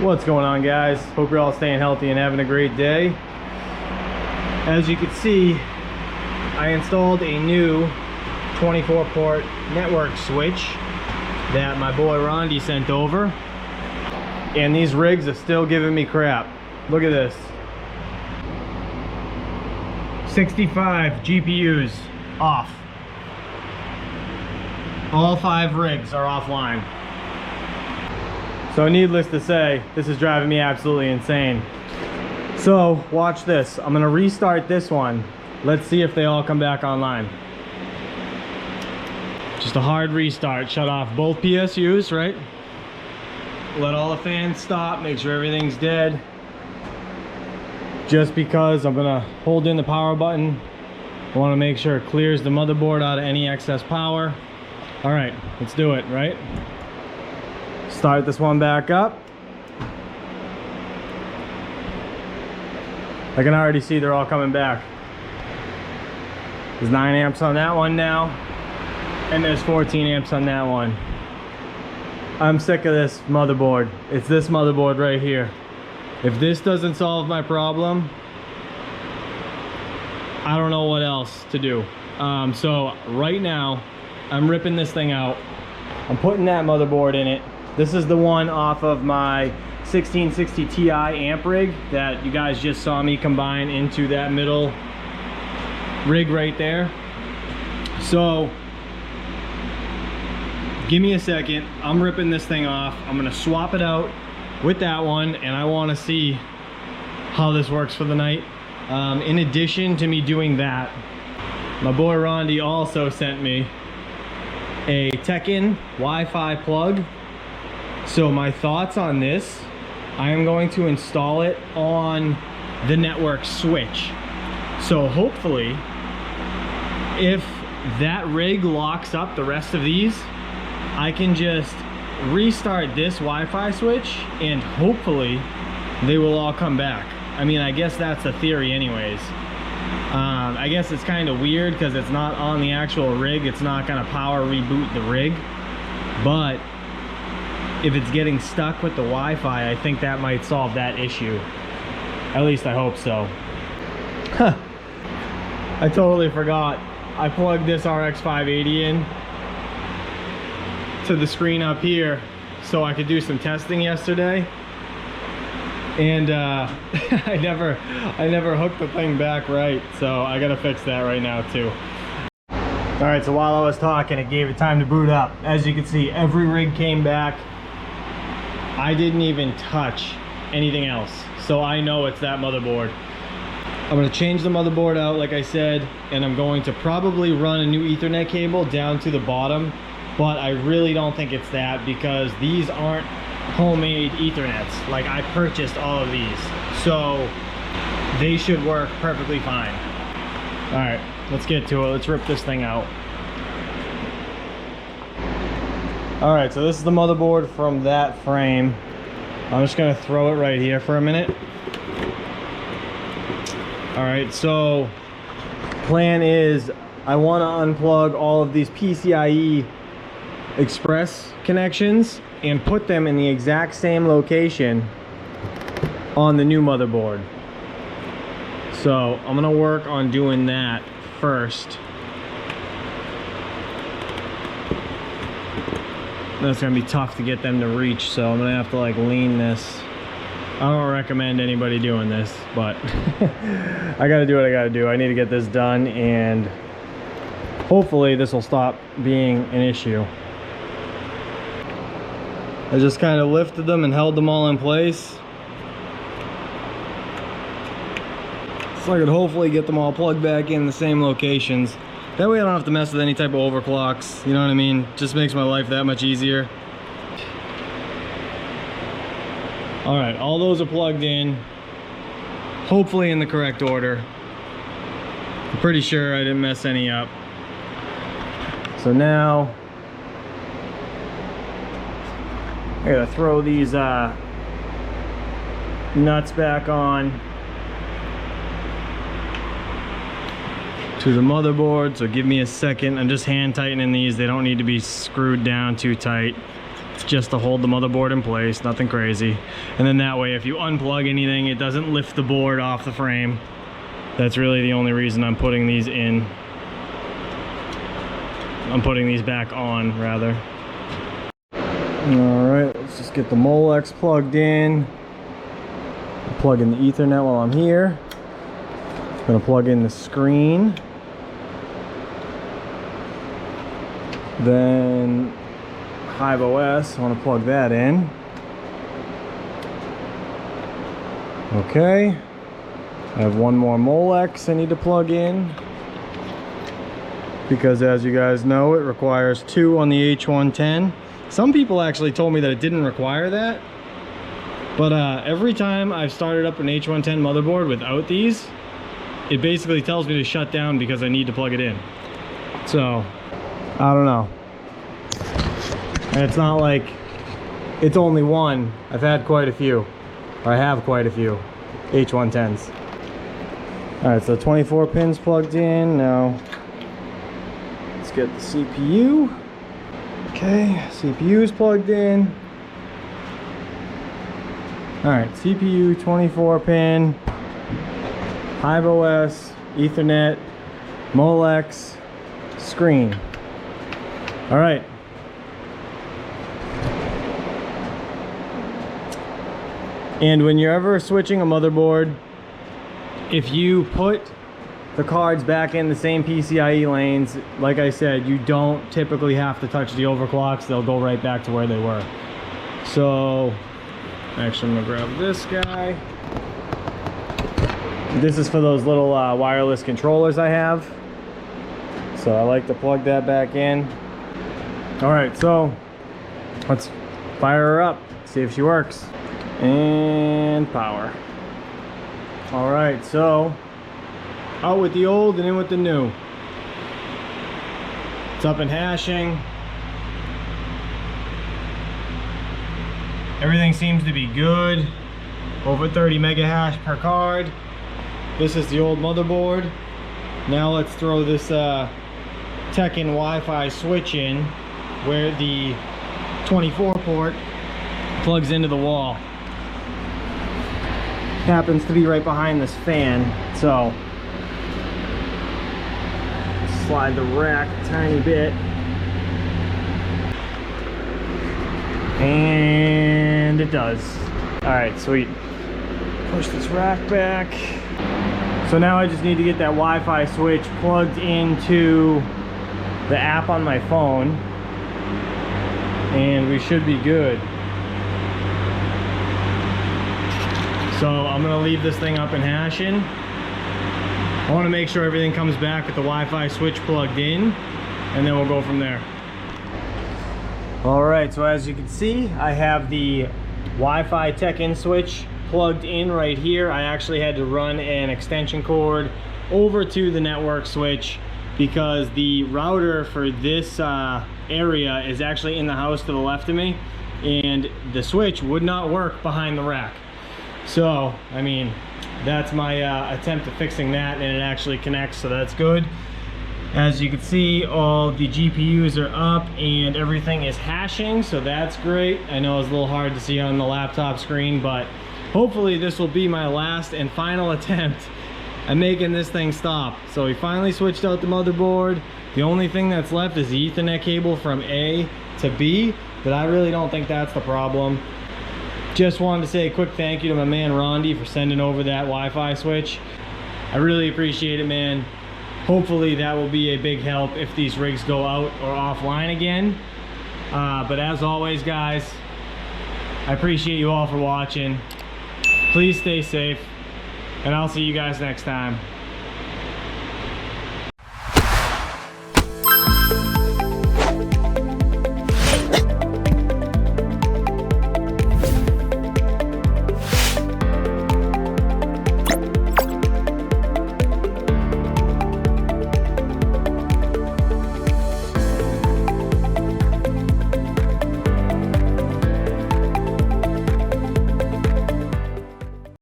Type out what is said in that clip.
What's going on, guys? Hope you're all staying healthy and having a great day. As you can see, I installed a new 24 port network switch that my boy Rondi sent over, and these rigs are still giving me crap. Look at this. 65 GPUs off. All 5 rigs are offline. So needless to say, this is driving me absolutely insane. So watch this. I'm gonna restart this one. Let's see if they all come back online. Just a hard restart. Shut off both PSUs, right? Let all the fans stop, make sure everything's dead. Just because I'm gonna hold in the power button. I wanna make sure it clears the motherboard out of any excess power. All right, let's do it, right? Start this one back up. I can already see they're all coming back. There's 9 amps on that one now, and there's 14 amps on that one. I'm sick of this motherboard. It's this motherboard right here. If this doesn't solve my problem, I don't know what else to do. So right now, I'm ripping this thing out. I'm putting that motherboard in it. This is the one off of my 1660 Ti amp rig that you guys just saw me combine into that middle rig right there. So give me a second. I'm ripping this thing off. I'm gonna swap it out with that one, and I want to see how this works for the night. In addition to me doing that, my boy Rondi also sent me a TECKIN Wi-Fi plug. So my thoughts on this, I am going to install it on the network switch. So hopefully, if that rig locks up the rest of these, I can just restart this Wi-Fi switch and hopefully they will all come back. I mean, I guess that's the theory anyways. I guess it's kind of weird because it's not on the actual rig. It's not gonna power reboot the rig, but if it's getting stuck with the Wi-Fi, I think that might solve that issue. At least I hope so. Huh. I totally forgot. I plugged this RX 580 in to the screen up here so I could do some testing yesterday. And I never hooked the thing back right, so I gotta fix that right now too. All right, so while I was talking, it gave it time to boot up. As you can see, every rig came back. I didn't even touch anything else, so I know it's that motherboard. I'm gonna change the motherboard out, like I said, and I'm going to probably run a new Ethernet cable down to the bottom, but I really don't think it's that because these aren't homemade Ethernets. Like, I purchased all of these, so they should work perfectly fine. All right, let's get to it. Let's rip this thing out. All right, so this is the motherboard from that frame. I'm just gonna throw it right here for a minute. All right, so plan is I wanna unplug all of these PCIe Express connections and put them in the exact same location on the new motherboard. So I'm gonna work on doing that first. That's gonna be tough to get them to reach, so I'm gonna have to like lean this. I don't recommend anybody doing this, but I gotta do what I gotta do. I need to get this done, and hopefully this will stop being an issue. I just kind of lifted them and held them all in place, so I could hopefully get them all plugged back in the same locations. That way I don't have to mess with any type of overclocks, you know what I mean? Just makes my life that much easier. All right, all those are plugged in, hopefully in the correct order. I'm pretty sure I didn't mess any up. So now, I gotta throw these nuts back on to the motherboard, so give me a second. I'm just hand tightening these. They don't need to be screwed down too tight. It's just to hold the motherboard in place, nothing crazy. And then that way, if you unplug anything, it doesn't lift the board off the frame. That's really the only reason I'm putting these in. I'm putting these back on, rather. All right, let's just get the Molex plugged in. Plug in the Ethernet while I'm here. I'm gonna plug in the screen. Then HIVEOS, I want to plug that in. Okay. I have one more Molex I need to plug in, because as you guys know, it requires 2 on the H110. Some people actually told me that it didn't require that, but every time I've started up an H110 motherboard without these, it basically tells me to shut down because I need to plug it in. So I don't know. And it's not like it's only one. I've had quite a few, or I have quite a few H110s. All right, so 24 pins plugged in. Now let's get the CPU. Okay, CPU is plugged in. All right, CPU 24 pin, HIVEOS, Ethernet, Molex, screen. All right. And when you're ever switching a motherboard, if you put the cards back in the same PCIe lanes, like I said, you don't typically have to touch the overclocks. They'll go right back to where they were. So, actually I'm gonna grab this guy. This is for those little wireless controllers I have. So I like to plug that back in. All right, so let's fire her up, see if she works. And power. All right, so out with the old and in with the new. It's up and hashing. Everything seems to be good. Over 30 mega hash per card. This is the old motherboard. Now let's throw this TECKIN Wi-Fi switch in, where the 24 port plugs into the wall. Happens to be right behind this fan, so slide the rack a tiny bit, and it does. All right, sweet. Push this rack back. So now I just need to get that Wi-Fi switch plugged into the app on my phone, and we should be good. So I'm gonna leave this thing up and hashing. I wanna make sure everything comes back with the Wi-Fi switch plugged in, and then we'll go from there. All right, so as you can see, I have the Wi-Fi TECKIN switch plugged in right here. I actually had to run an extension cord over to the network switch because the router for this area is actually in the house to the left of me, and the switch would not work behind the rack. So, I mean, that's my attempt at fixing that, and it actually connects, so that's good. As you can see, all the GPUs are up and everything is hashing, so that's great. I know it's a little hard to see on the laptop screen, but hopefully this will be my last and final attempt at making this thing stop. So we finally switched out the motherboard. The only thing that's left is the Ethernet cable from A to B, but I really don't think that's the problem. Just wanted to say a quick thank you to my man Rondi for sending over that Wi-Fi switch. I really appreciate it, man. Hopefully that will be a big help if these rigs go out or offline again. But as always, guys, I appreciate you all for watching. Please stay safe, and I'll see you guys next time.